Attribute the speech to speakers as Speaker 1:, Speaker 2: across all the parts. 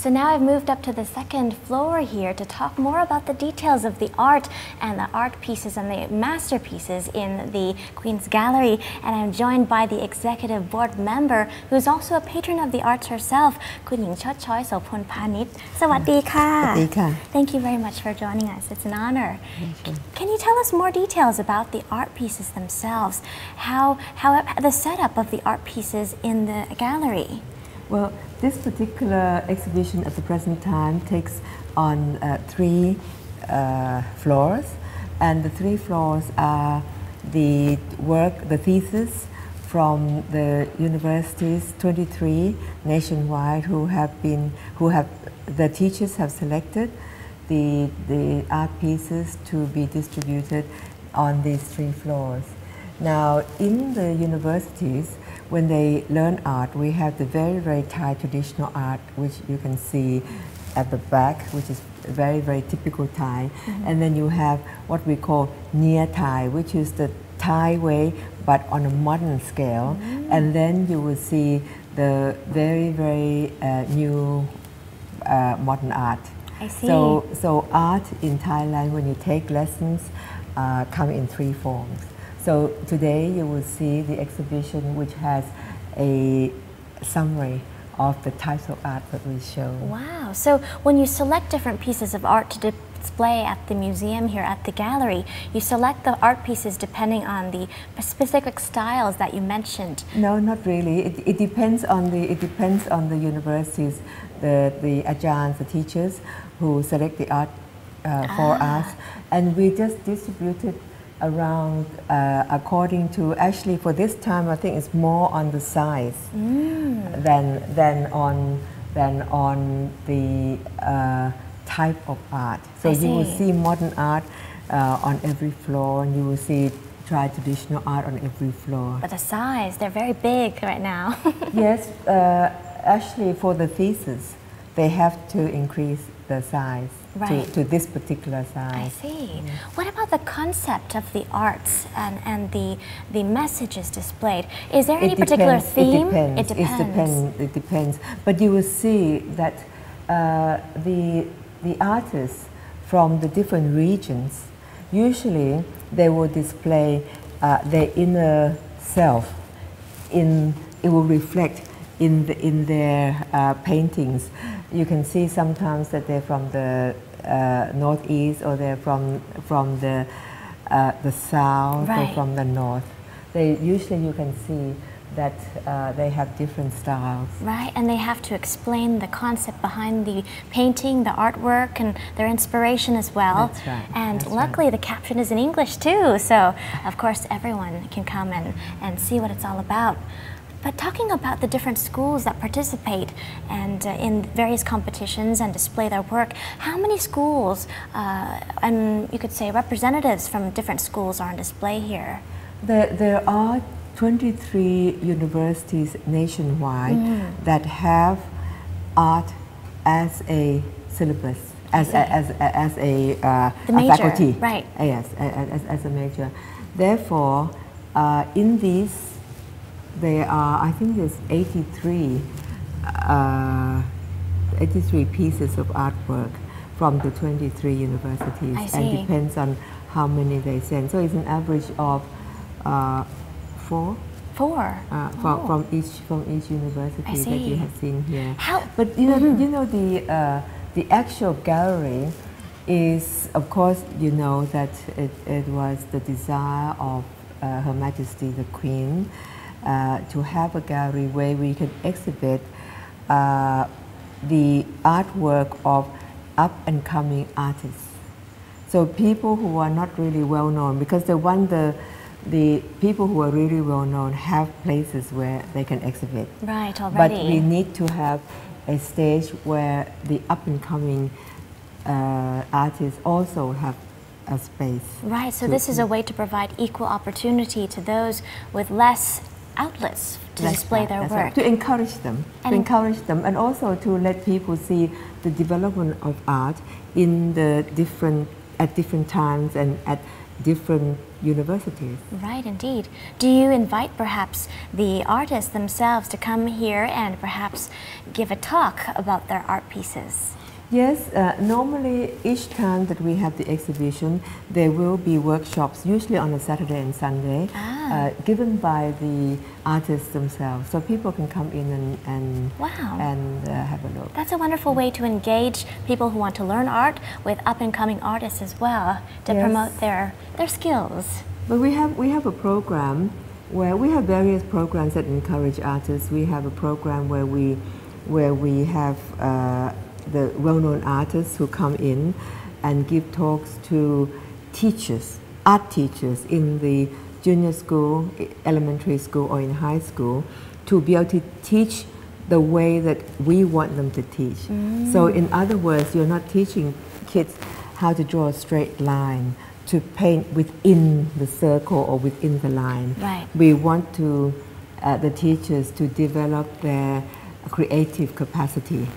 Speaker 1: So now I've moved up to the second floor here to talk more about the details of the art and the art pieces and the masterpieces in the Queen's Gallery. And I'm joined by the executive board member who's also a patron of the arts herself, Kun Hing Chot Choi Sopon Panit. Sawadee. Thank you very much for joining us. It's an honor. Can you tell us more details about the art pieces themselves? How the setup of the art pieces in the gallery?
Speaker 2: Well, this particular exhibition at the present time takes on 3 floors, and the 3 floors are the thesis from the universities, 23 nationwide, the teachers have selected the art pieces to be distributed on these 3 floors. Now, in the universities, when they learn art, we have the very, very Thai traditional art, which you can see at the back, which is very, very typical Thai. And then you have what we call near Thai, which is the Thai way, but on a modern scale. And then you will see the very, very new modern art.
Speaker 1: I see.
Speaker 2: So art in Thailand, when you take lessons, come in 3 forms. So today you will see the exhibition which has a summary of the types of art that we show.
Speaker 1: Wow, so when you select different pieces of art to display at the museum here at the gallery, you select the art pieces depending on the specific styles that you mentioned.
Speaker 2: No, not really. It depends on the universities, the ajahns, the teachers who select the art for us, and we just distributed around according to, actually for this time I think it's more on the size than on the type of art. So you will see modern art on every floor, and you will see traditional art on every floor.
Speaker 1: But the size, they're very big right now.
Speaker 2: Yes, actually for the thesis they have to increase the size to this particular size.
Speaker 1: I see. What about the concept of the arts and the messages displayed? Is there any particular theme?
Speaker 2: It depends. It depends. But you will see that the artists from the different regions, usually they will display their inner self. It will reflect in their paintings. You can see sometimes that they're from the northeast, or they're from the south, or from the north. Usually you can see that they have different styles.
Speaker 1: Right, and they have to explain the concept behind the painting, the artwork, and their inspiration as well.
Speaker 2: That's right.
Speaker 1: And luckily the caption is in English too, so of course everyone can come and see what it's all about. But talking about the different schools that participate and in various competitions and display their work, how many schools and you could say representatives from different schools are on display here?
Speaker 2: There are 23 universities nationwide that have art as a syllabus, as a faculty.
Speaker 1: Right.
Speaker 2: Yes, as a major. Therefore, in these, there are, I think there's 83 pieces of artwork from the 23 universities.
Speaker 1: I see.
Speaker 2: And depends on how many they send. So it's an average of 4 from each university that you have seen here. But you know the actual gallery is, of course, you know that it was the desire of Her Majesty the Queen to have a gallery where we can exhibit the artwork of up-and-coming artists. So people who are not really well known, because the people who are really well known have places where they can exhibit.
Speaker 1: Right, already.
Speaker 2: But we need to have a stage where the up-and-coming artists also have a space.
Speaker 1: Right, so this is a way to provide equal opportunity to those with less outlets to display their work.
Speaker 2: Right. To encourage them, and also to let people see the development of art in at different times and at different universities.
Speaker 1: Right, indeed. Do you invite perhaps the artists themselves to come here and perhaps give a talk about their art pieces?
Speaker 2: Yes, normally each time that we have the exhibition, there will be workshops, usually on a Saturday and Sunday, given by the artists themselves. So people can come in and have a look.
Speaker 1: That's a wonderful way to engage people who want to learn art with up-and-coming artists as well, to promote their skills.
Speaker 2: But we have a program where we have various programs that encourage artists. We have a program where we have the well-known artists who come in and give talks to teachers, art teachers in the junior school, elementary school, or in high school, to be able to teach the way that we want them to teach. So in other words, you're not teaching kids how to draw a straight line, to paint within the circle or within the line.
Speaker 1: Right.
Speaker 2: We want to the teachers to develop their creative capacity.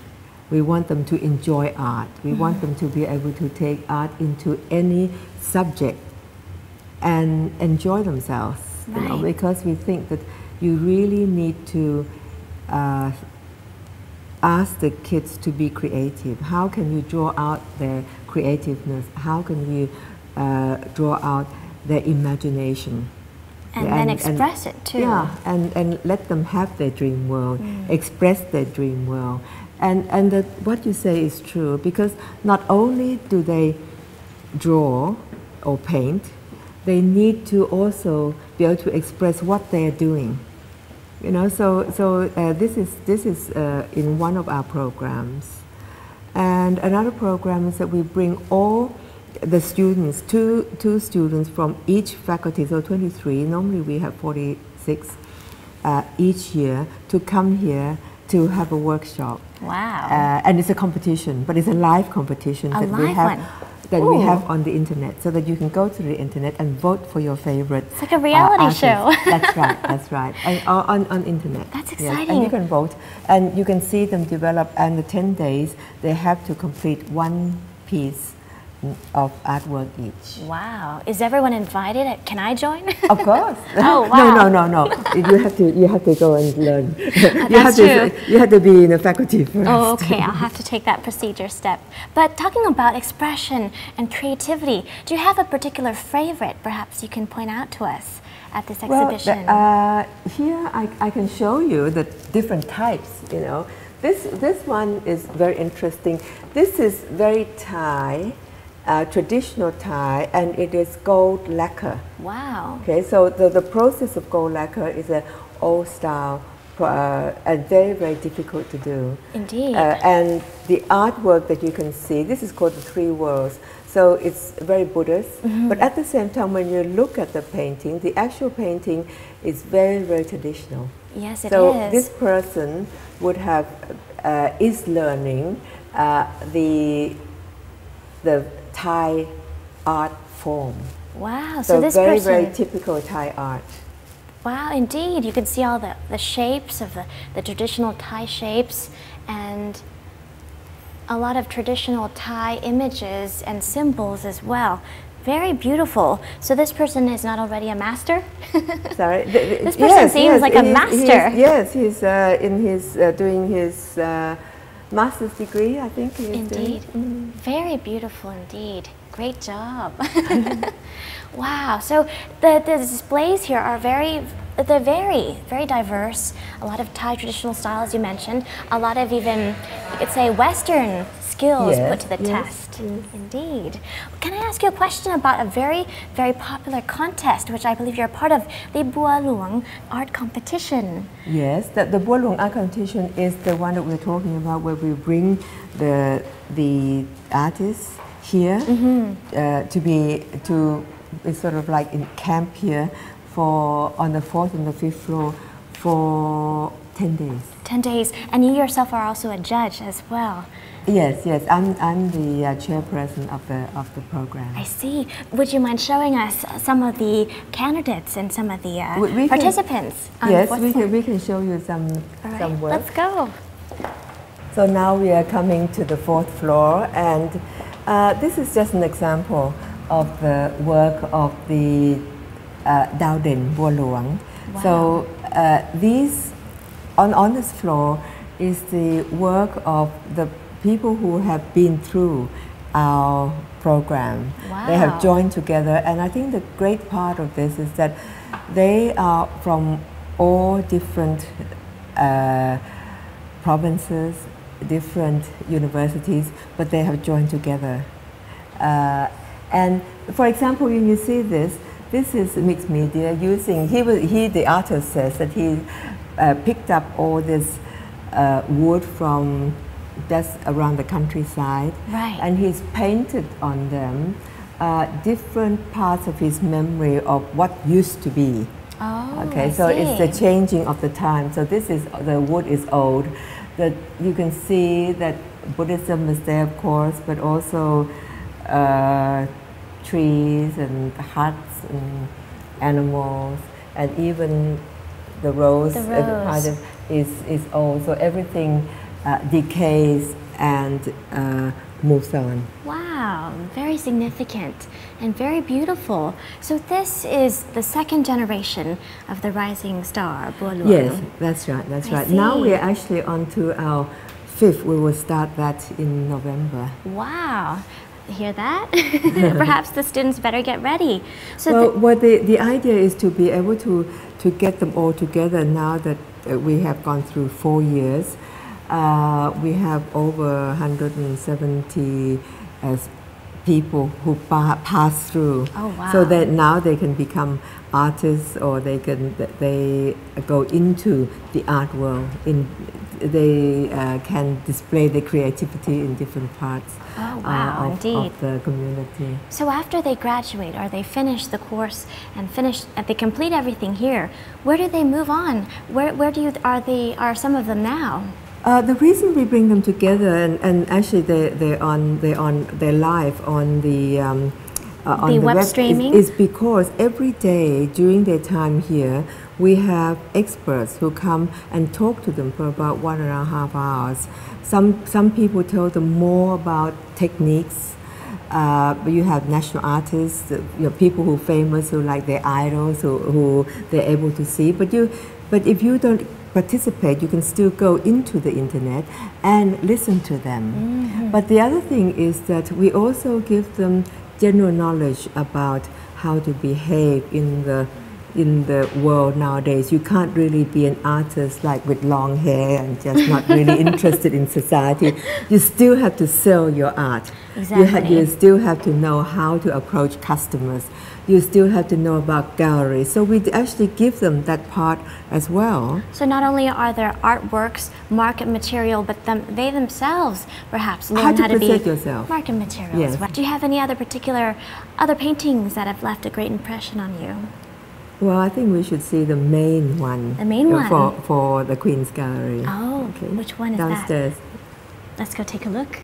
Speaker 2: We want them to enjoy art. We want them to be able to take art into any subject and enjoy themselves.
Speaker 1: Right.
Speaker 2: You know, because we think that you really need to ask the kids to be creative. How can you draw out their creativeness? How can you draw out their imagination?
Speaker 1: And then express it too.
Speaker 2: Yeah, and let them have their dream world, express their dream world. And what you say is true, because not only do they draw or paint, they need to also be able to express what they are doing. You know, so this is in one of our programs. And another program is that we bring all the students, two students from each faculty, so 23, normally we have 46 each year, to come here to have a workshop.
Speaker 1: Wow.
Speaker 2: And it's a competition, but it's a live competition that we have on the internet, so that you can go to the internet and vote for your favorite.
Speaker 1: It's like a reality show.
Speaker 2: That's right. And on internet.
Speaker 1: That's exciting.
Speaker 2: Yes, and you can vote, and you can see them develop, and the 10 days, they have to complete one piece of artwork each.
Speaker 1: Wow. Is everyone invited? Can I join?
Speaker 2: Of course.
Speaker 1: Oh, wow.
Speaker 2: No. You have to go and learn.
Speaker 1: That's true.
Speaker 2: You have to be in the faculty first.
Speaker 1: Oh, okay. I'll have to take that procedure step. But talking about expression and creativity, do you have a particular favorite perhaps you can point out to us at this exhibition?
Speaker 2: Well, here I can show you the different types, you know. This one is very interesting. This is very Thai. Traditional Thai, and it is gold lacquer.
Speaker 1: Wow.
Speaker 2: Okay, so the process of gold lacquer is an old style and very, very difficult to do.
Speaker 1: Indeed.
Speaker 2: And the artwork that you can see, this is called the Three Worlds. So it's very Buddhist, but at the same time, when you look at the painting, the actual painting is very, very traditional.
Speaker 1: Yes, it is.
Speaker 2: So this person would have is learning the Thai art form.
Speaker 1: Wow,
Speaker 2: So
Speaker 1: this
Speaker 2: very,
Speaker 1: person...
Speaker 2: very typical Thai art.
Speaker 1: Wow, indeed. You can see all the shapes of the traditional Thai shapes, and a lot of traditional Thai images and symbols as well. Very beautiful. So this person is not already a master?
Speaker 2: Sorry?
Speaker 1: This person seems like a master.
Speaker 2: He's in his doing his master's degree, I think.
Speaker 1: Indeed. Very beautiful indeed. Great job. Wow. So the displays here are very diverse. A lot of Thai traditional style, as you mentioned. A lot of even, you could say, Western skills put to the test.
Speaker 2: Yes.
Speaker 1: Indeed. Can I ask you a question about a very, very popular contest, which I believe you're a part of, the Bua Luang Art Competition?
Speaker 2: Yes, the Bua Luang Art Competition is the one that we're talking about, where we bring the artists here it's sort of like in camp here on the 4th and the 5th floor for 10 days.
Speaker 1: 10 days, and you yourself are also a judge as well.
Speaker 2: Yes, I'm the chairperson of the program.
Speaker 1: I see. Would you mind showing us some of the candidates and some of the participants?
Speaker 2: Yes, we can show you some work.
Speaker 1: Let's go.
Speaker 2: So now we are coming to the 4th floor, and this is just an example of the work of the Dao Den Bo Luang.
Speaker 1: Wow.
Speaker 2: So these on this floor is the work of the people who have been through our program.
Speaker 1: Wow.
Speaker 2: They have joined together, and I think the great part of this is that they are from all different provinces, different universities, but they have joined together. And for example, when you see this is mixed media using, the artist says that he picked up all this wood from just around the countryside,
Speaker 1: right.
Speaker 2: and he's painted on them different parts of his memory of what used to be.
Speaker 1: Oh,
Speaker 2: okay,
Speaker 1: I
Speaker 2: so
Speaker 1: see.
Speaker 2: it's the changing of the time. So this is, the wood is old. That you can see that Buddhism is there, of course, but also trees and huts and animals, and even the rose, is old. So everything decays and moves on.
Speaker 1: Wow, very significant and very beautiful. So this is the second generation of the rising star, Bo Luang.
Speaker 2: Yes, that's right, that's right. Now we are actually on to our fifth. We will start that in November.
Speaker 1: Wow. Hear that? Perhaps the students better get ready.
Speaker 2: So the idea is to be able to get them all together now that we have gone through 4 years. We have over 170 people who pass through.
Speaker 1: Oh, wow.
Speaker 2: So that now they can become artists, or they go into the art world. They can display their creativity in different parts
Speaker 1: of
Speaker 2: the community.
Speaker 1: So after they graduate, or they finish the course and they complete everything here, where do they move on? Where are some of them now?
Speaker 2: The reason we bring them together, and actually they're live on the
Speaker 1: web streaming,
Speaker 2: is because every day during their time here, we have experts who come and talk to them for about 1.5 hours. Some people tell them more about techniques. But you have national artists, people who are famous, who like their idols, who they're able to see. But if you don't participate, you can still go into the internet and listen to them. Mm-hmm. But the other thing is that we also give them general knowledge about how to behave in the world nowadays. You can't really be an artist like with long hair and just not really interested in society. You still have to sell your art.
Speaker 1: Exactly.
Speaker 2: You still have to know how to approach customers. You still have to know about galleries. So we actually give them that part as well.
Speaker 1: So not only are their artworks market material, but they themselves perhaps learn how to be
Speaker 2: yourself.
Speaker 1: Market material
Speaker 2: Yes.
Speaker 1: as well. Do you have any other other paintings that have left a great impression on you?
Speaker 2: Well, I think we should see the main one.
Speaker 1: The main one?
Speaker 2: For the Queen's Gallery.
Speaker 1: Oh, okay. Which one is
Speaker 2: downstairs.
Speaker 1: That? Let's go take a look.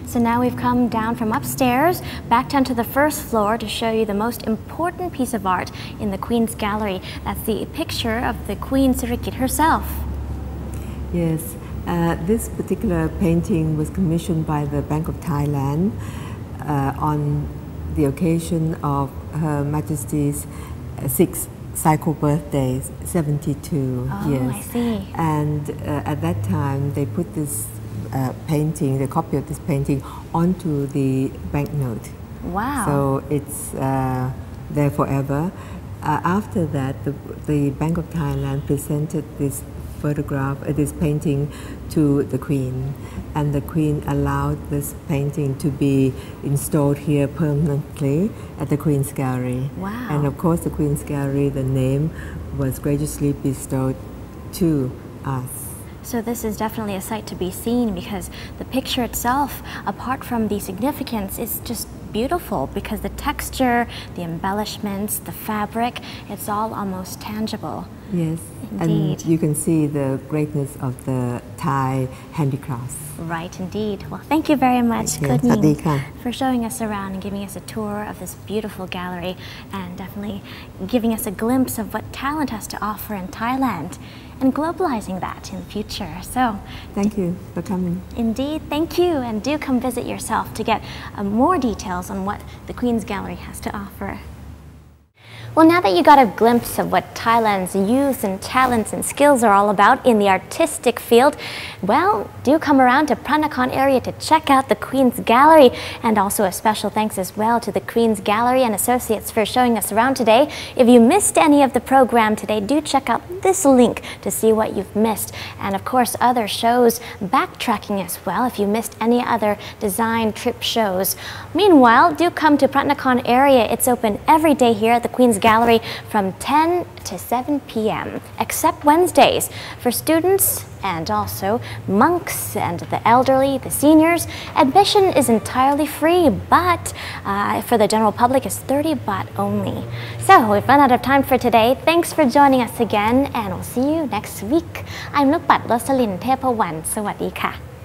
Speaker 1: So now we've come down from upstairs, back down to the first floor to show you the most important piece of art in the Queen's Gallery. That's the picture of the Queen Sirikit herself.
Speaker 2: Yes, this particular painting was commissioned by the Bank of Thailand on the occasion of Her Majesty's 6th cycle birthday, 72 years.
Speaker 1: I see.
Speaker 2: And at that time, they put this painting, the copy of this painting, onto the banknote.
Speaker 1: Wow.
Speaker 2: So it's there forever. After that, the Bank of Thailand presented this photograph, this painting to the Queen, and the Queen allowed this painting to be installed here permanently at the Queen's Gallery.
Speaker 1: Wow.
Speaker 2: And of course, the Queen's Gallery, the name was graciously bestowed to us.
Speaker 1: So this is definitely a sight to be seen, because the picture itself, apart from the significance, is just beautiful because the texture, the embellishments, the fabric, it's all almost tangible.
Speaker 2: Yes,
Speaker 1: indeed.
Speaker 2: And you can see the greatness of the Thai handicrafts.
Speaker 1: Right, indeed. Well, thank you very much, Good for showing us around and giving us a tour of this beautiful gallery, and definitely giving us a glimpse of what talent has to offer in Thailand. and globalizing that in the future. So
Speaker 2: Thank you for coming.
Speaker 1: indeed, thank you, and do come visit yourself to get more details on what the Queen's Gallery has to offer. Well, now that you got a glimpse of what Thailand's youth and talents and skills are all about in the artistic field, well, do come around to Pranakon area to check out the Queen's Gallery. And also a special thanks as well to the Queen's Gallery and Associates for showing us around today. If you missed any of the program today, do check out this link to see what you've missed. And of course, other shows backtracking as well if you missed any other design trip shows. Meanwhile, do come to Pranakon area. It's open every day here at the Queen's Gallery from 10 to 7 p.m. except Wednesdays for students and also monks and the elderly, the seniors. Admission is entirely free, but for the general public is 30 baht only. So we've run out of time for today. Thanks for joining us again, and we'll see you next week. I'm Nukpat Rosalyn Tepawan. สวัสดีค่ะ